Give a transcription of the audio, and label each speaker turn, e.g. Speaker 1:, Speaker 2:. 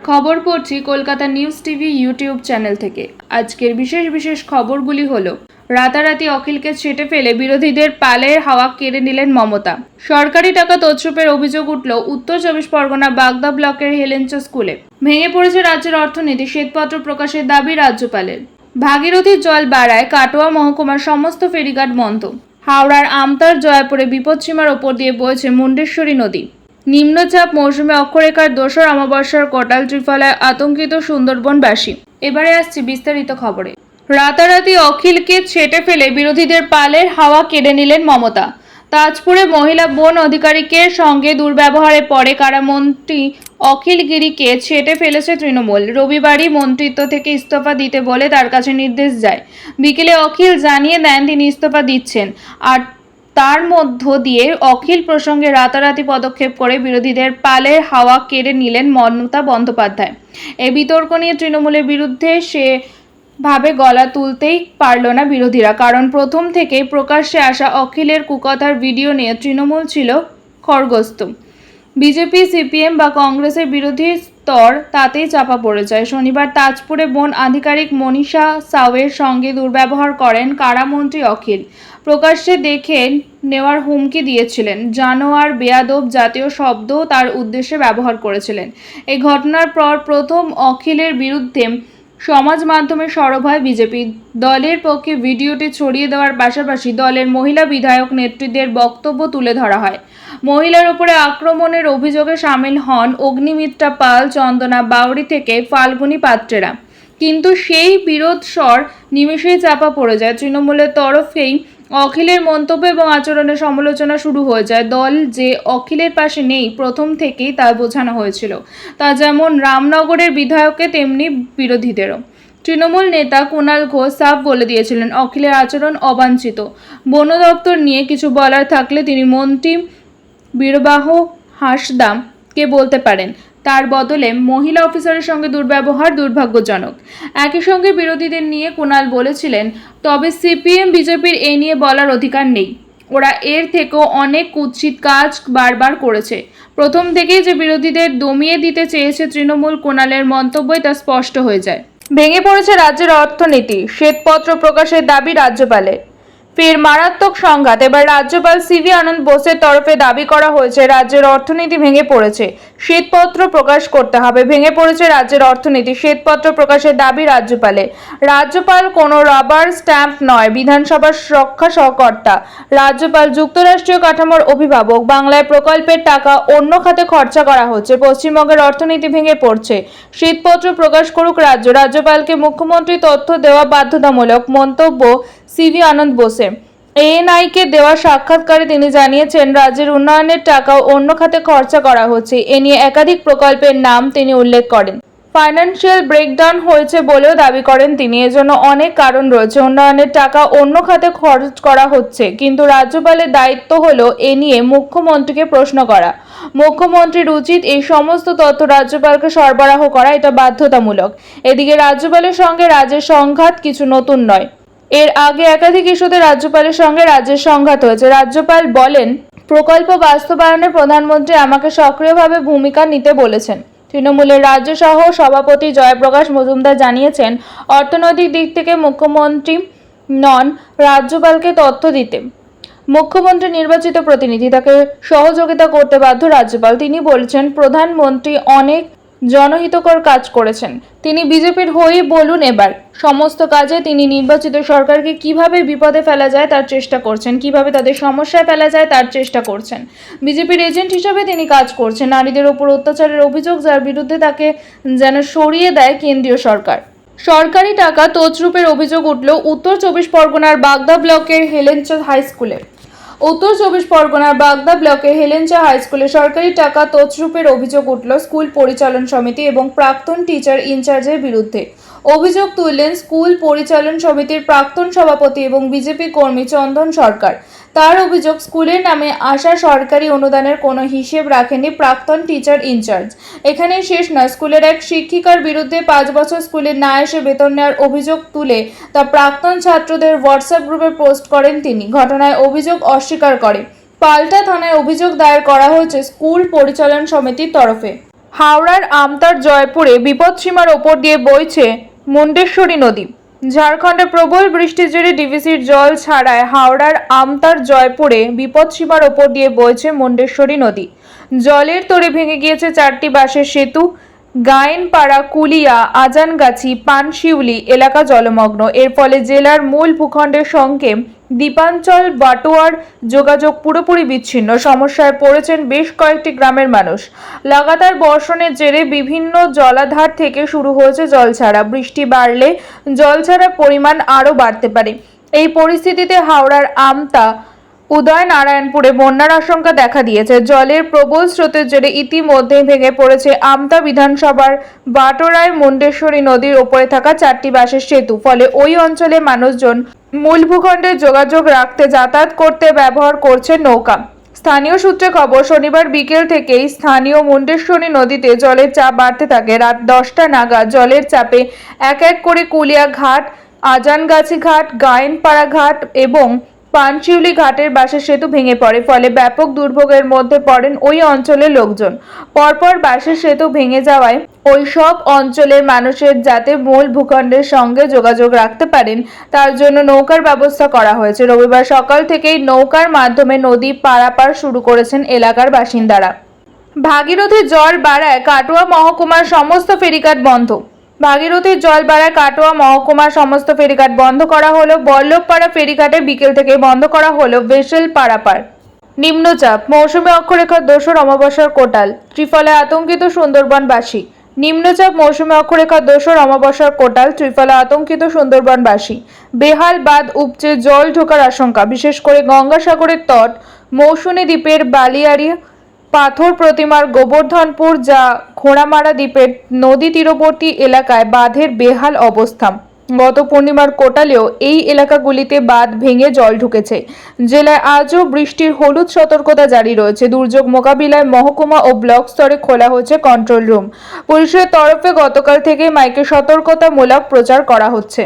Speaker 1: খবর পড়ছি Kolkata news TV YouTube channel থেকে। আজকের বিশেষ বিশেষ খবরগুলি হলো, রাতারাতি অখিলকে ছেঁটে ফেলে বিরোধীদের পালের হাওয়া কেড়ে নিলেন মমতা। সরকারি টাকা তছরূপের অভিযোগ উঠল উত্তর 24 পরগনা বাগদা ব্লকের হেলেঞ্চা স্কুলে। ভেঙে পড়েছে রাজ্যের অর্থনীতি, শ্বেতপত্র প্রকাশের দাবি রাজ্যপালের। ভাগীরথীর জল বাড়ায় কাটোয়া মহকুমার সমস্ত ফেরিঘাট বন্ধ। হাওড়ার আমতার জয়পুরে বিপদসীমার ওপর দিয়ে বইছে মুন্ডেশ্বরী নদী। নিম্নচাপ মৌসুমে অক্ষরেখার দোসর অমাবস্যার কোটাল ত্রিফলায় আতঙ্কিত সুন্দরবনবাসী। এবারে আসছে বিস্তারিত খবরে। রাতারাতি অখিলকে ছেঁটে ফেলে বিরোধীদের পালের হাওয়া কেড়ে নিলেন মমতা। তাজপুরে মহিলা বন আধিকারিকের সঙ্গে দুর্ব্যবহারের পরে কারামন্ত্রী অখিল গিরিকে ছেঁটে ফেলেছে তৃণমূল। রবিবারই মন্ত্রিত্ব থেকে ইস্তফা দিতে বলে তার কাছে নির্দেশ যায়। বিকেলে অখিল জানিয়ে দেন তিনি ইস্তফা দিচ্ছেন, আর তার মধ্য দিয়ে অখিল প্রসঙ্গে রাতারাতি পদক্ষেপ করে বিরোধীদের পালের হাওয়া কেড়ে নিলেন মমতা বন্দ্যোপাধ্যায়। এই বিতর্ক নিয়ে তৃণমূলের বিরুদ্ধে সে ভাবে গলা তুলতেই পারল না বিরোধীরা, কারণ প্রথম থেকেই প্রকাশ্যে আসা অখিলের কুকথার ভিডিও নিয়ে তৃণমূল ছিল খড়গস্ত। বিজেপি, সিপিএম বা কংগ্রেসের বিরোধী স্তর তাতেই চাপা পড়ে যায়। শনিবার তাজপুরে বন আধিকারিক মনীষা সাউয়ের সঙ্গে দুর্ব্যবহার করেন কারামন্ত্রী অখিল। প্রকাশ্যে দেখে নেওয়ার হুমকি দিয়েছিলেন, জানোয়ার, বেয়াদব জাতীয় শব্দও তার উদ্দেশ্যে ব্যবহার করেছিলেন। এই ঘটনার পর প্রথম অখিলের বিরুদ্ধে সমাজ মাধ্যমে সরব হয় বিজেপি। দলের পক্ষে ভিডিওটি ছড়িয়ে দেওয়ার পাশাপাশি দলের মহিলা বিধায়ক নেত্রীদের বক্তব্য তুলে ধরা হয়। মহিলার উপরে আক্রমণের অভিযোগে সামিল হন অগ্নিমিত্রা পাল, চন্দনা বাউরি থেকে ফাল্গুনী পাত্রেরা। কিন্তু সেই বিরোধ স্বর নিমেষেই চাপা পড়ে যায়। তৃণমূলের তরফেই অখিলের মন্তব্য এবং আচরণের সমালোচনা শুরু হয়ে যায়। দল যে অখিলের পাশে নেই প্রথম থেকেই তা বোঝানো হয়েছিল, তা যেমন রামনগরের বিধায়ককে তেমনি বিরোধীদেরও। তৃণমূল নেতা কুণাল ঘোষ সাফ বলে দিয়েছিলেন, অখিলের আচরণ অবাঞ্ছিত। বন দপ্তর নিয়ে কিছু বলার থাকলে তিনি মন্ত্রী বীরবাহ হাঁসদাকে বলতে পারেন, তার বদলে মহিলা অফিসারের সঙ্গে দুর্ব্যবহার দুর্ভাগ্যজনক। একই সঙ্গে বিরোধীদের নিয়ে কুণাল বলেছিলেন, তবে সিপিএম বিজেপির এ নিয়ে বলার অধিকার নেই। ওরা এর থেকেও অনেক কুৎসিত কাজ বারবার করেছে। প্রথম থেকেই যে বিরোধীদের দমিয়ে দিতে চেয়েছে তৃণমূল, কুণালের মন্তব্যই তা স্পষ্ট হয়ে যায়। ভেঙে পড়েছে রাজ্যের অর্থনীতি, শ্বেতপত্র প্রকাশের দাবি রাজ্যপালের। ফের মারাত্মক সংঘাত। এবার রাজ্যপাল সিভি আনন্দ বোসের তরফে দাবি করা হয়েছে রাজ্যের অর্থনীতি ভেঙে পড়েছে, শ্বেতপত্র প্রকাশ করতে হবে। ভেঙে পড়েছে রাজ্যের অর্থনীতি, শ্বেতপত্র প্রকাশের দাবি রাজ্যপালের। রাজ্যপাল কোনো রাবার স্ট্যাম্প নয়, বিধানসভার রক্ষা সহকর্তা। রাজ্যপাল যুক্তরাষ্ট্রীয় কাঠামোর অভিভাবক। বাংলায় প্রকল্পের টাকা অন্য খাতে খরচা করা হচ্ছে, পশ্চিমবঙ্গের অর্থনীতি ভেঙে পড়ছে, শ্বেতপত্র প্রকাশ করুক রাজ্য। রাজ্যপালকে মুখ্যমন্ত্রী তথ্য দেওয়া বাধ্যতামূলক, মন্তব্য সিভি আনন্দ বোসের। এএনআইকে দেওয়া সাক্ষাৎকারে তিনি জানিয়েছেন, রাজ্যের উন্নয়নের টাকাও অন্য খাতে খরচা করা হচ্ছে। এ নিয়ে একাধিক প্রকল্পের নাম তিনি উল্লেখ করেন। ফাইন্যান্সিয়াল ব্রেকডাউন হয়েছে বলেও দাবি করেন তিনি। এজন্য অনেক কারণ রয়েছে। উন্নয়নের টাকা অন্য খাতে খরচ করা হচ্ছে, কিন্তু রাজ্যপালের দায়িত্ব হলো এ নিয়ে মুখ্যমন্ত্রীকে প্রশ্ন করা। মুখ্যমন্ত্রীর উচিত এই সমস্ত তথ্য রাজ্যপালকে সরবরাহ করা, এটা বাধ্যতামূলক। এদিকে রাজ্যপালের সঙ্গে রাজ্যের সংঘাত কিছু নতুন নয়। এর আগে একাধিক ইস্যুতে রাজ্যপালের সঙ্গে রাজ্যের সংঘাত হয়েছে। রাজ্যপাল বলেন, প্রকল্প বাস্তবায়নে প্রধানমন্ত্রী আমাকে সক্রিয়ভাবে ভূমিকা নিতে বলেছেন। তৃণমূলের রাজ্য সহ সভাপতি জয়প্রকাশ মজুমদার জানিয়েছেন, অর্থনৈতিক দিক থেকে মুখ্যমন্ত্রী নন, রাজ্যপালকে তথ্য দিতে। মুখ্যমন্ত্রী নির্বাচিত প্রতিনিধি, তাকে সহযোগিতা করতে বাধ্য রাজ্যপাল। তিনি বলছেন, প্রধানমন্ত্রী অনেক জনহিতকর কাজ করেছেন, তিনি বিজেপির হয়ে বলুন। এবার সমস্ত কাজে তিনি নির্বাচিত সরকারকে কিভাবে বিপদে ফেলা যায় তার চেষ্টা করছেন, কিভাবে তাদের সমস্যায় ফেলা যায় তার চেষ্টা করছেন। বিজেপির এজেন্ট হিসাবে তিনি কাজ করছেন। নারীদের ওপর অত্যাচারের অভিযোগ, যার বিরুদ্ধে তাকে যেন সরিয়ে দেয় কেন্দ্রীয় সরকার। সরকারি টাকা তছরূপের অভিযোগ উঠল উত্তর 24 পরগনার বাগদা ব্লকের হেলেঞ্চা হাই স্কুলে। উত্তর 24 পরগনার বাগদা ব্লকের হেলেঞ্চা হাই স্কুলে সরকারি টাকা তছরূপের অভিযোগ উঠল স্কুল পরিচালন সমিতি এবং প্রাক্তন টিচার ইনচার্জের বিরুদ্ধে। অভিযোগ তুললেন স্কুল পরিচালন সমিতির প্রাক্তন সভাপতি এবং বিজেপি কর্মী চন্দন সরকার। তার অভিযোগ, স্কুলের নামে আসা সরকারি অনুদানের কোনো হিসেব রাখেনি প্রাক্তন টিচার ইনচার্জ। এখানেই শেষ নয়, স্কুলের এক শিক্ষিকার বিরুদ্ধে 5 বছর স্কুলে না এসে বেতন নেওয়ার অভিযোগ তুলে তা প্রাক্তন ছাত্রদের হোয়াটসঅ্যাপ গ্রুপে পোস্ট করেন তিনি। ঘটনায় অভিযোগ অস্বীকার করে পাল্টা থানায় অভিযোগ দায়ের করা হয়েছে স্কুল পরিচালন সমিতির তরফে। হাওড়ার আমতার জয়পুরে বিপদসীমার ওপর দিয়ে বইছে মুন্ডেশ্বরী নদী। ঝাড়খণ্ডে প্রবল বৃষ্টির জেরে ডিভিসির জল ছাড়ায় হাওড়ার আমতার জয়পুরে বিপদসীমার ওপর দিয়ে বইছে মুন্ডেশ্বরী নদী। জলের তোড়ে ভেঙে গিয়েছে 4টি বাঁশের সেতু। গায়েনপাড়া, কুলিয়া, আজানগাছি, পানশিউলি এলাকা জলমগ্ন। এর ফলে জেলার মূল ভূখণ্ডের সঙ্গে দ্বীপাঞ্চল বাটোয়ার যোগাযোগ পুরোপুরি বিচ্ছিন্ন। সমস্যায় পড়েছেন বেশ কয়েকটি গ্রামের মানুষ। লাগাতার বর্ষণের জেরে বিভিন্ন জলাধার থেকে শুরু হয়েছে জলছাড়া। বৃষ্টি বাড়লে জলছাড়ার পরিমাণ আরও বাড়তে পারে। এই পরিস্থিতিতে হাওড়ার আমতা উদয়নারায়ণপুরে বন্যার আশঙ্কা দেখা দিয়েছে। জলের প্রবল স্রোতের জেরে ইতিমধ্যেই ভেঙে পড়েছে আমতা বিধানসভার বাটোরায় মুন্ডেশ্বরী নদীর ওপরে থাকা 4টি বাঁশের সেতু। ফলে ওই অঞ্চলে মানুষজন মূল ভূখণ্ডে যোগাযোগ রাখতে যাতায়াত করতে ব্যবহার করছে নৌকা। স্থানীয় সূত্রে খবর, শনিবার বিকেল থেকেই স্থানীয় মুন্ডেশ্বরী নদীতে জলের চাপ বাড়তে থাকে। রাত 10টা নাগাদ জলের চাপে এক এক করে কুলিয়া ঘাট, আজানগাছি ঘাট, গায়েনপাড়া ঘাট এবং পানশিউলি ঘাটের বাঁশের সেতু ভেঙে পড়ে। ফলে ব্যাপক দুর্ভোগের মধ্যে পড়েন ওই অঞ্চলের লোকজন। পরপর বাঁশের সেতু ভেঙে যাওয়ায় ওই সব অঞ্চলের মানুষের যাতে মূল ভূখণ্ডের সঙ্গে যোগাযোগ রাখতে পারেন তার জন্য নৌকার ব্যবস্থা করা হয়েছে। রবিবার সকাল থেকেই নৌকার মাধ্যমে নদী পারাপার শুরু করেছেন এলাকার বাসিন্দারা। ভাগীরথীর জল বাড়ায় কাটোয়া মহকুমার সমস্ত ফেরিঘাট বন্ধ। ভাগীরথীর জল বাড়ায় কাটোয়া মহকুমার সমস্ত ফেরিঘাট বন্ধ করা হলো। বল্লভপাড়া ফেরিঘাটে বিকেল থেকে বন্ধ করা হলো ভেসেল পারাপার। নিম্নচাপ, মৌসুমী অক্ষরেখার দোসর অমাবস্যার কোটাল, ত্রিফলে আতঙ্কিত সুন্দরবনবাসী। নিম্নচাপ, মৌসুমী অক্ষরেখার দোসর অমাবস্যার কোটাল, ত্রিফলে আতঙ্কিত সুন্দরবনবাসী। বেহাল বাঁধ উপচে জল ঢোকার আশঙ্কা, বিশেষ করে গঙ্গাসাগরের তট, মৌসুমী দ্বীপের বালিয়াড়ি, পাথর প্রতিমার গোবর্ধনপুর যা ঘোড়ামারা দ্বীপের নদী তীরবর্তী এলাকায় বাঁধের বেহাল অবস্থা। গত পূর্ণিমার কোটালেও এই এলাকাগুলিতে বাঁধ ভেঙে জল ঢুকেছে। জেলায় আজও বৃষ্টির হলুদ সতর্কতা জারি রয়েছে। দুর্যোগ মোকাবিলায় মহকুমা ও ব্লক স্তরে খোলা হয়েছে কন্ট্রোল রুম। পুলিশের তরফে গতকাল থেকে মাইকে সতর্কতামূলক প্রচার করা হচ্ছে।